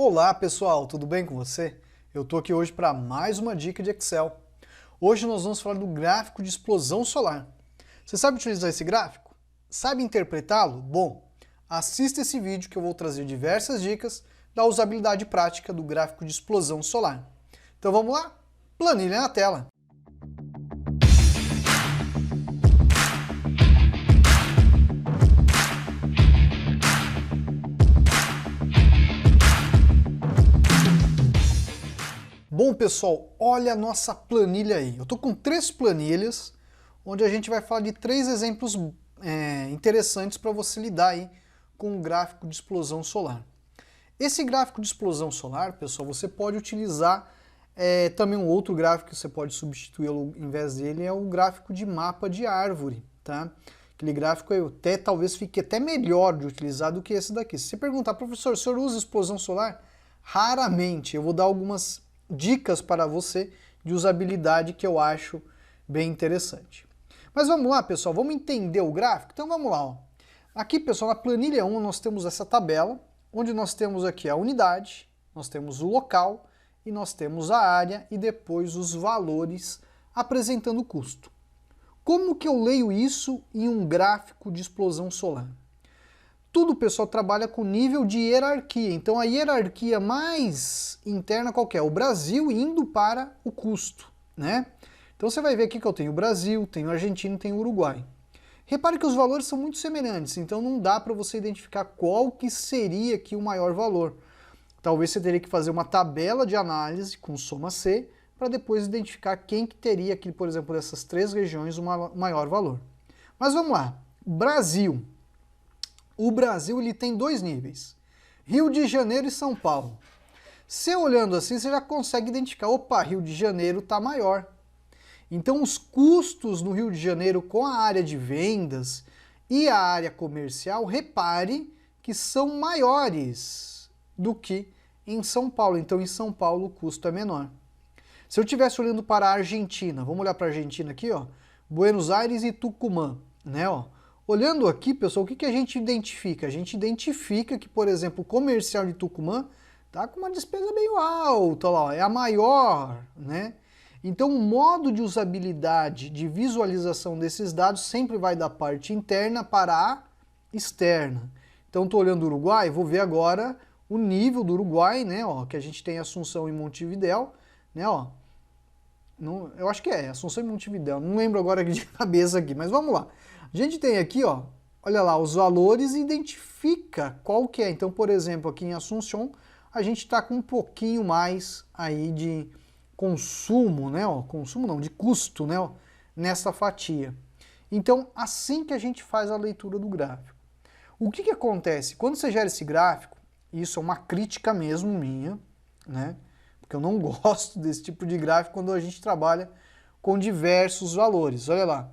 Olá pessoal, tudo bem com você? Eu estou aqui hoje para mais uma dica de Excel. Hoje nós vamos falar do gráfico de explosão solar. Você sabe utilizar esse gráfico? Sabe interpretá-lo? Bom, assista esse vídeo que eu vou trazer diversas dicas da usabilidade prática do gráfico de explosão solar. Então vamos lá? Planilha na tela! Bom pessoal, olha a nossa planilha aí. Eu estou com 3 planilhas, onde a gente vai falar de 3 exemplos interessantes para você lidar aí com o gráfico de explosão solar. Esse gráfico de explosão solar, pessoal, você pode utilizar também um outro gráfico que você pode substituí-lo em vez dele, é o gráfico de mapa de árvore, tá? Aquele gráfico talvez fique até melhor de utilizar do que esse daqui. Se você perguntar, professor, o senhor usa explosão solar? Raramente. Eu vou dar algumas dicas para você de usabilidade que eu acho bem interessante. Mas vamos lá, pessoal, vamos entender o gráfico? Então vamos lá. Ó. Aqui, pessoal, na planilha 1 nós temos essa tabela, onde nós temos aqui a unidade, nós temos o local e nós temos a área e depois os valores apresentando o custo. Como que eu leio isso em um gráfico de explosão solar? Tudo, pessoal, trabalha com nível de hierarquia. Então a hierarquia mais interna qual que é? O Brasil indo para o custo, né? Então você vai ver aqui que eu tenho o Brasil, tenho a Argentina, tenho o Uruguai. Repare que os valores são muito semelhantes, então não dá para você identificar qual que seria aqui o maior valor. Talvez você teria que fazer uma tabela de análise com soma C, para depois identificar quem que teria aqui, por exemplo, dessas 3 regiões, o maior valor. Mas vamos lá, Brasil. O Brasil ele tem 2 níveis, Rio de Janeiro e São Paulo. Você olhando assim, você já consegue identificar, opa, Rio de Janeiro está maior. Então os custos no Rio de Janeiro com a área de vendas e a área comercial, repare que são maiores do que em São Paulo. Então em São Paulo o custo é menor. Se eu estivesse olhando para a Argentina, vamos olhar para a Argentina aqui, ó, Buenos Aires e Tucumã, né, ó. Olhando aqui, pessoal, o que a gente identifica? A gente identifica que, por exemplo, o comercial de Tucumã está com uma despesa meio alta, lá, é a maior, né? Então o modo de usabilidade, de visualização desses dados sempre vai da parte interna para a externa. Então estou olhando o Uruguai, vou ver agora o nível do Uruguai, né? Ó, que a gente tem Assunção e Montevidéu, né? Ó, não, eu acho que é Assunção e Montevidéu, não lembro agora de cabeça aqui, mas vamos lá. A gente tem aqui, ó, olha lá, os valores e identifica qual que é. Então, por exemplo, aqui em Assunção, a gente está com um pouquinho mais aí de consumo, né? Ó, consumo não, de custo, né? Ó, nessa fatia. Então, assim que a gente faz a leitura do gráfico. O que acontece? Quando você gera esse gráfico, isso é uma crítica mesmo minha, né? Porque eu não gosto desse tipo de gráfico quando a gente trabalha com diversos valores. Olha lá.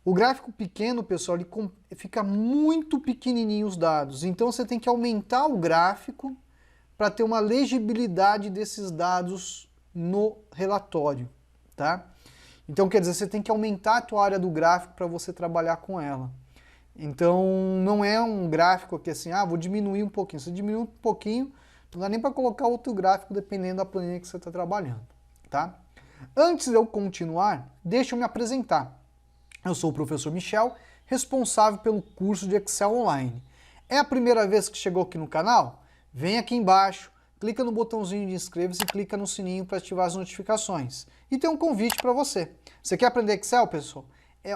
O gráfico pequeno, pessoal, ele fica muito pequenininho os dados. Então você tem que aumentar o gráfico para ter uma legibilidade desses dados no relatório, tá? Então quer dizer, você tem que aumentar a tua área do gráfico para você trabalhar com ela. Então não é um gráfico aqui assim, vou diminuir um pouquinho. Você diminui um pouquinho, não dá nem para colocar outro gráfico dependendo da planilha que você está trabalhando, tá? Antes de eu continuar, deixa eu me apresentar. Eu sou o professor Michel, responsável pelo curso de Excel Online. É a primeira vez que chegou aqui no canal? Vem aqui embaixo, clica no botãozinho de inscreva-se e clica no sininho para ativar as notificações. E tem um convite para você. Você quer aprender Excel, pessoal?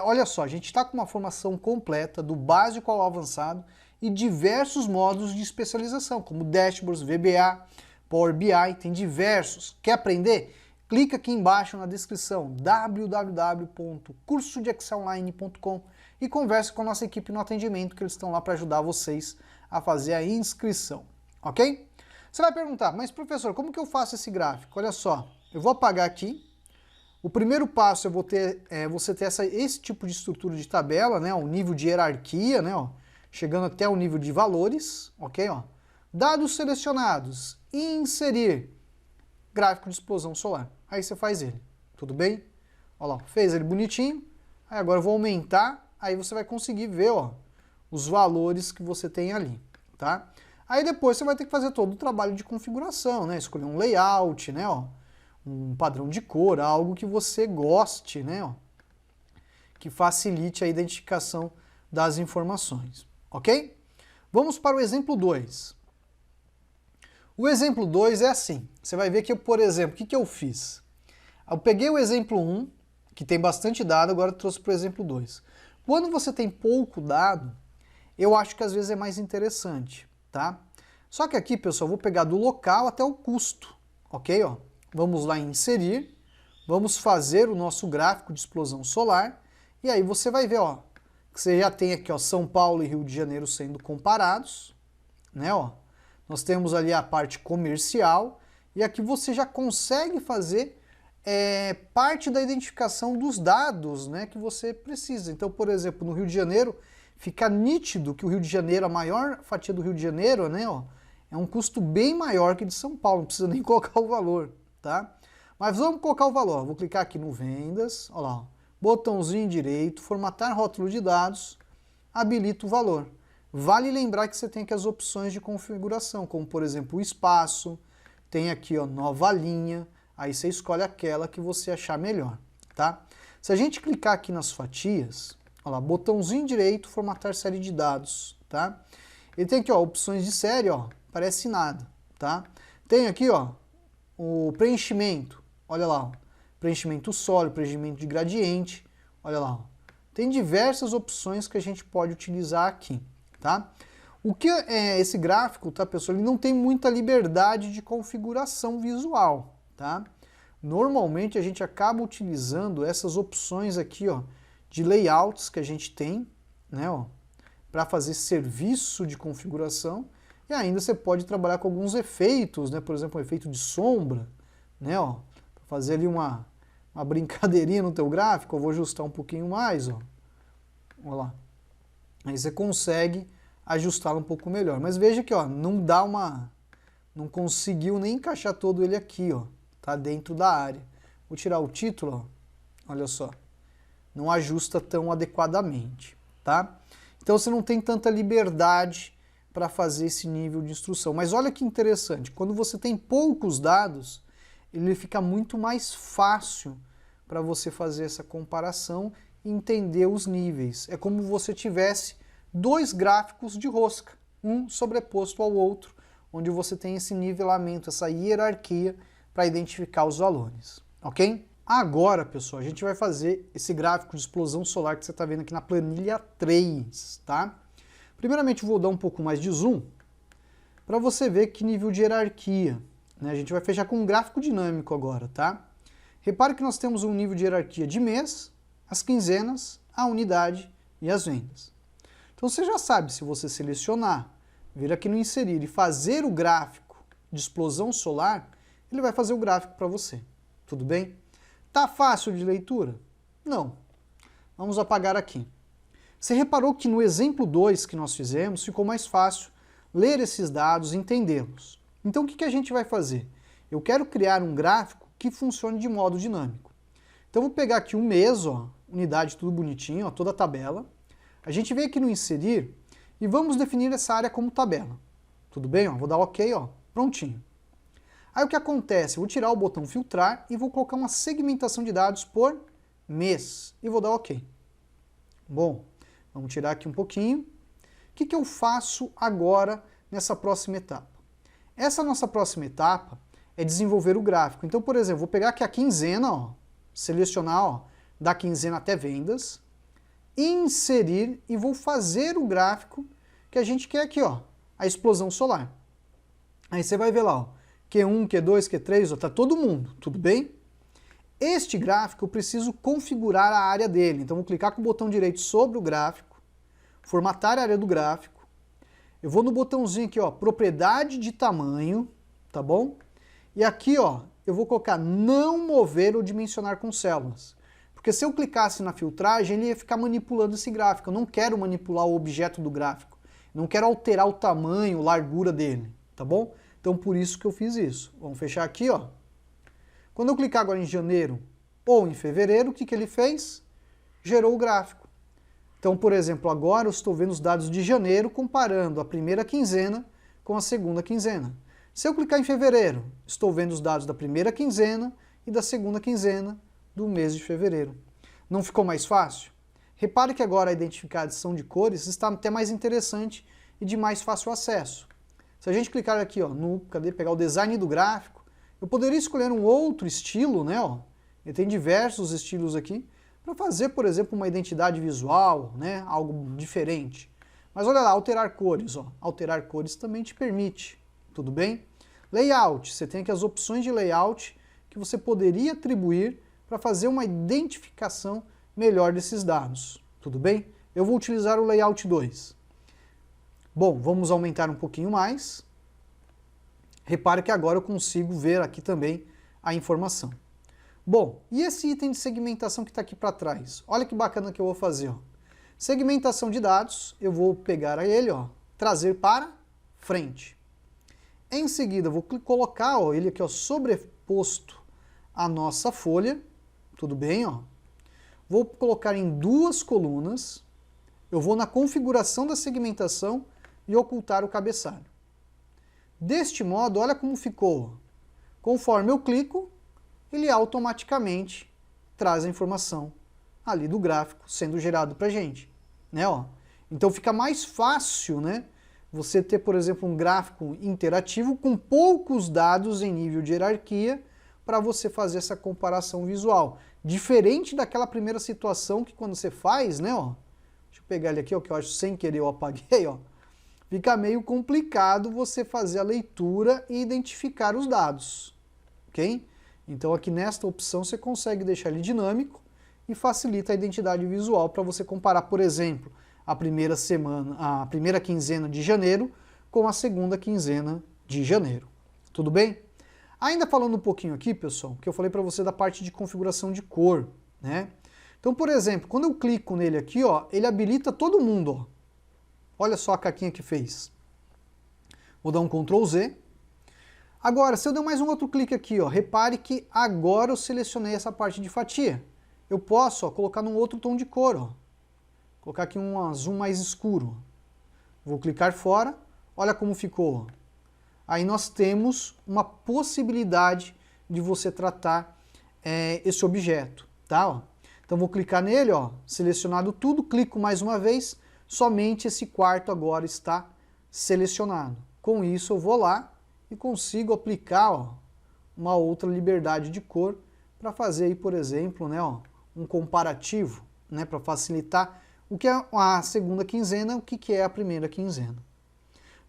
Olha só, a gente está com uma formação completa do básico ao avançado e diversos módulos de especialização, como Dashboards, VBA, Power BI, tem diversos. Quer aprender? Clica aqui embaixo na descrição www.cursodeexcelonline.com e converse com a nossa equipe no atendimento, que eles estão lá para ajudar vocês a fazer a inscrição, ok? Você vai perguntar, mas professor, como que eu faço esse gráfico? Olha só, eu vou apagar aqui. O primeiro passo é você ter esse tipo de estrutura de tabela, né? O nível de hierarquia, né? Ó, chegando até o nível de valores, ok? Ó, dados selecionados, inserir gráfico de explosão solar. Aí você faz ele, tudo bem? Olha lá, fez ele bonitinho. Aí agora eu vou aumentar, aí você vai conseguir ver, ó, os valores que você tem ali, tá? Aí depois você vai ter que fazer todo o trabalho de configuração, né? Escolher um layout, né? Ó, um padrão de cor, algo que você goste, né? Ó, que facilite a identificação das informações, ok? Vamos para o exemplo 2. O exemplo 2 é assim. Você vai ver que, por exemplo, o que eu fiz? Eu peguei o exemplo 1, que tem bastante dado, agora trouxe para o exemplo 2. Quando você tem pouco dado, eu acho que às vezes é mais interessante, tá? Só que aqui, pessoal, eu vou pegar do local até o custo, ok? Ó, vamos lá em inserir, vamos fazer o nosso gráfico de explosão solar, e aí você vai ver, ó, que você já tem aqui, ó, São Paulo e Rio de Janeiro sendo comparados, né, ó. Nós temos ali a parte comercial, e aqui você já consegue fazer parte da identificação dos dados, né, que você precisa. Então, por exemplo, no Rio de Janeiro, fica nítido que o Rio de Janeiro, a maior fatia do Rio de Janeiro, né, ó, é um custo bem maior que de São Paulo, não precisa nem colocar o valor, tá? Mas vamos colocar o valor. Vou clicar aqui no Vendas, olha lá, ó, botãozinho direito, formatar rótulo de dados, habilita o valor. Vale lembrar que você tem aqui as opções de configuração, como por exemplo o espaço, tem aqui, ó, nova linha, aí você escolhe aquela que você achar melhor, tá? Se a gente clicar aqui nas fatias, olha lá, botãozinho direito, formatar série de dados, tá? Ele tem aqui, ó, opções de série, ó, parece nada, tá? Tem aqui, ó, o preenchimento, olha lá, ó, preenchimento sólido, preenchimento de gradiente, olha lá, ó. Tem diversas opções que a gente pode utilizar aqui, tá? O que é esse gráfico, tá, pessoal? Ele não tem muita liberdade de configuração visual, tá? Normalmente a gente acaba utilizando essas opções aqui, ó, de layouts que a gente tem, né, ó, para fazer serviço de configuração, e ainda você pode trabalhar com alguns efeitos, né, por exemplo, um efeito de sombra, né, ó, para fazer ali uma brincadeirinha no teu gráfico. Eu vou ajustar um pouquinho mais, ó, olha lá, aí você consegue ajustá-lo um pouco melhor, mas veja que, ó, não conseguiu nem encaixar todo ele aqui, ó, tá dentro da área. Vou tirar o título, ó, olha só, não ajusta tão adequadamente, tá? Então você não tem tanta liberdade para fazer esse nível de instrução. Mas olha que interessante, quando você tem poucos dados, ele fica muito mais fácil para você fazer essa comparação e entender os níveis. É como se você tivesse dois gráficos de rosca, um sobreposto ao outro, onde você tem esse nivelamento, essa hierarquia para identificar os valores, ok? Agora, pessoal, a gente vai fazer esse gráfico de explosão solar que você está vendo aqui na planilha 3, tá? Primeiramente, eu vou dar um pouco mais de zoom para você ver que nível de hierarquia, né? A gente vai fechar com um gráfico dinâmico agora, tá? Repare que nós temos um nível de hierarquia de mês, as quinzenas, a unidade e as vendas. Então você já sabe, se você selecionar, vir aqui no inserir e fazer o gráfico de explosão solar, ele vai fazer o gráfico para você, tudo bem? Tá fácil de leitura? Não. Vamos apagar aqui. Você reparou que no exemplo 2 que nós fizemos, ficou mais fácil ler esses dados e entendê-los. Então o que a gente vai fazer? Eu quero criar um gráfico que funcione de modo dinâmico. Então eu vou pegar aqui o mês, ó, unidade tudo bonitinho, ó, toda a tabela. A gente vem aqui no inserir e vamos definir essa área como tabela. Tudo bem? Ó, vou dar OK, ó, prontinho. Aí o que acontece? Eu vou tirar o botão filtrar e vou colocar uma segmentação de dados por mês. E vou dar OK. Bom, vamos tirar aqui um pouquinho. O que eu faço agora nessa próxima etapa? Essa nossa próxima etapa é desenvolver o gráfico. Então, por exemplo, vou pegar aqui a quinzena, ó, selecionar, ó, da quinzena até vendas, inserir e vou fazer o gráfico que a gente quer aqui, ó, a explosão solar. Aí você vai ver lá, ó, Q1, Q2, Q3, ó, tá todo mundo, tudo bem? Este gráfico eu preciso configurar a área dele, então vou clicar com o botão direito sobre o gráfico, formatar a área do gráfico, eu vou no botãozinho aqui, ó, propriedade de tamanho, tá bom? E aqui, ó, eu vou colocar não mover ou dimensionar com células, porque se eu clicasse na filtragem, ele ia ficar manipulando esse gráfico, eu não quero manipular o objeto do gráfico, não quero alterar o tamanho, largura dele, tá bom? Então por isso que eu fiz isso. Vamos fechar aqui, ó. Quando eu clicar agora em janeiro ou em fevereiro, o que ele fez? Gerou o gráfico. Então, por exemplo, agora eu estou vendo os dados de janeiro comparando a primeira quinzena com a segunda quinzena. Se eu clicar em fevereiro, estou vendo os dados da primeira quinzena e da segunda quinzena do mês de fevereiro. Não ficou mais fácil? Repare que agora a identificação de cores está até mais interessante e de mais fácil acesso. Se a gente clicar aqui, ó, pegar o design do gráfico, eu poderia escolher um outro estilo, né? Ó, ele tem diversos estilos aqui, para fazer, por exemplo, uma identidade visual, né? Algo diferente. Mas olha lá, alterar cores, ó. Alterar cores também te permite, tudo bem? Layout, você tem aqui as opções de layout que você poderia atribuir para fazer uma identificação melhor desses dados, tudo bem? Eu vou utilizar o layout 2. Bom, vamos aumentar um pouquinho mais. Repare que agora eu consigo ver aqui também a informação. Bom, e esse item de segmentação que está aqui para trás? Olha que bacana que eu vou fazer. Ó. Segmentação de dados, eu vou pegar ele, ó, trazer para frente. Em seguida, eu vou colocar ó, ele aqui ó, sobreposto à nossa folha, tudo bem? Ó. Vou colocar em duas colunas, eu vou na configuração da segmentação e ocultar o cabeçalho. Deste modo, olha como ficou. Conforme eu clico, ele automaticamente traz a informação ali do gráfico sendo gerado para a gente. Né, ó? Então fica mais fácil, né, você ter, por exemplo, um gráfico interativo com poucos dados em nível de hierarquia para você fazer essa comparação visual. Diferente daquela primeira situação que quando você faz, né, ó, deixa eu pegar ele aqui, ó, que eu acho sem querer eu apaguei, ó, fica meio complicado você fazer a leitura e identificar os dados, ok? Então aqui nesta opção você consegue deixar ele dinâmico e facilita a identidade visual para você comparar, por exemplo, a primeira quinzena de janeiro com a segunda quinzena de janeiro. Tudo bem? Ainda falando um pouquinho aqui, pessoal, que eu falei para você da parte de configuração de cor, né? Então, por exemplo, quando eu clico nele aqui, ó, ele habilita todo mundo, ó. Olha só a caquinha que fez. Vou dar um Ctrl Z. Agora, se eu der mais um outro clique aqui, ó, repare que agora eu selecionei essa parte de fatia. Eu posso ó, colocar num outro tom de cor, ó. Colocar aqui um azul mais escuro. Vou clicar fora, olha como ficou. Aí nós temos uma possibilidade de você tratar esse objeto, tá? Ó. Então vou clicar nele, ó, selecionado tudo, clico mais uma vez, somente esse quarto agora está selecionado. Com isso eu vou lá e consigo aplicar ó, uma outra liberdade de cor para fazer aí, por exemplo, né, ó, um comparativo, né, para facilitar o que é a segunda quinzena, o que é a primeira quinzena.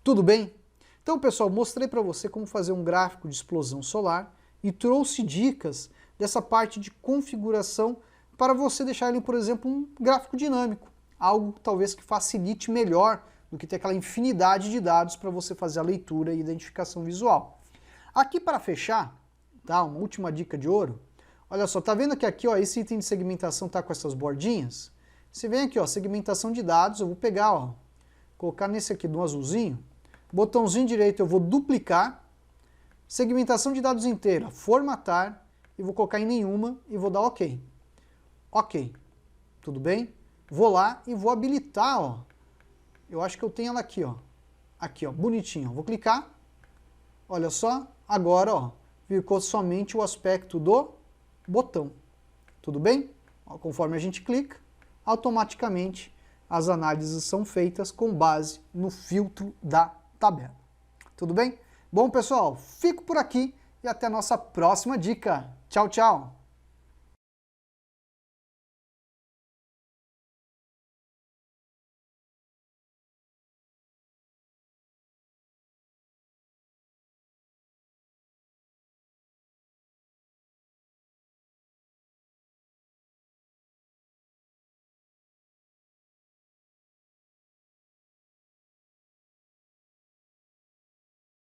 Tudo bem? Então, pessoal, mostrei para você como fazer um gráfico de explosão solar e trouxe dicas dessa parte de configuração para você deixar ele, por exemplo, um gráfico dinâmico. Algo talvez que facilite melhor do que ter aquela infinidade de dados para você fazer a leitura e identificação visual. Aqui para fechar, tá, uma última dica de ouro, olha só, tá vendo que aqui ó, esse item de segmentação tá com essas bordinhas? Você vem aqui, ó, segmentação de dados, eu vou pegar, ó, colocar nesse aqui do azulzinho, botãozinho direito eu vou duplicar, segmentação de dados inteira, formatar, e vou colocar em nenhuma e vou dar OK. OK, tudo bem? Vou lá e vou habilitar, ó, eu acho que eu tenho ela aqui, ó, bonitinho, vou clicar, olha só, agora, ó, ficou somente o aspecto do botão, tudo bem? Ó, conforme a gente clica, automaticamente as análises são feitas com base no filtro da tabela. Tudo bem? Bom, pessoal, fico por aqui e até a nossa próxima dica. Tchau, tchau!